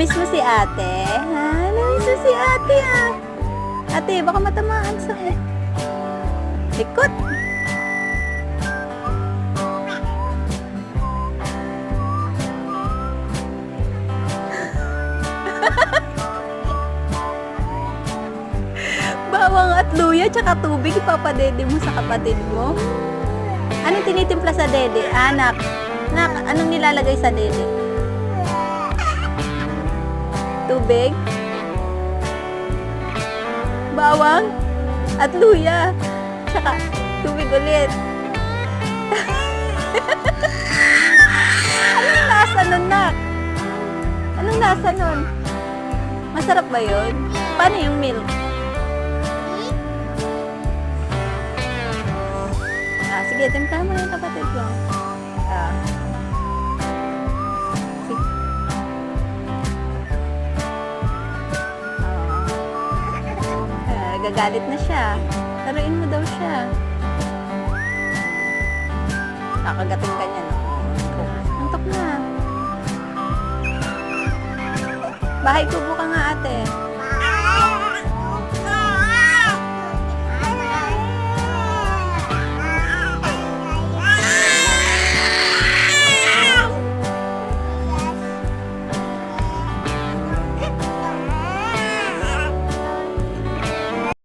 Namiss mo si ate? Ha? Namiss mo si ate, ha? Ate, baka matamaan sa... Likot! Bawang at luya, tsaka tubig, ipapadede mo sa kapatid mo. Anong tinitimpla sa dede? Anak, anong nilalagay sa dede? Tubig? Bawang at luya, tsaka tubig ulit. Anong lasa nun, nak? Anong lasa nun? Masarap ba yun? Paano yung milk? Sige, timplahan mo na yung kapatid ko. Sige. Gagalit na siya. Laruin mo daw siya. Kakagating ka niya, no? Antok na. Bahay kubo ka nga, ate.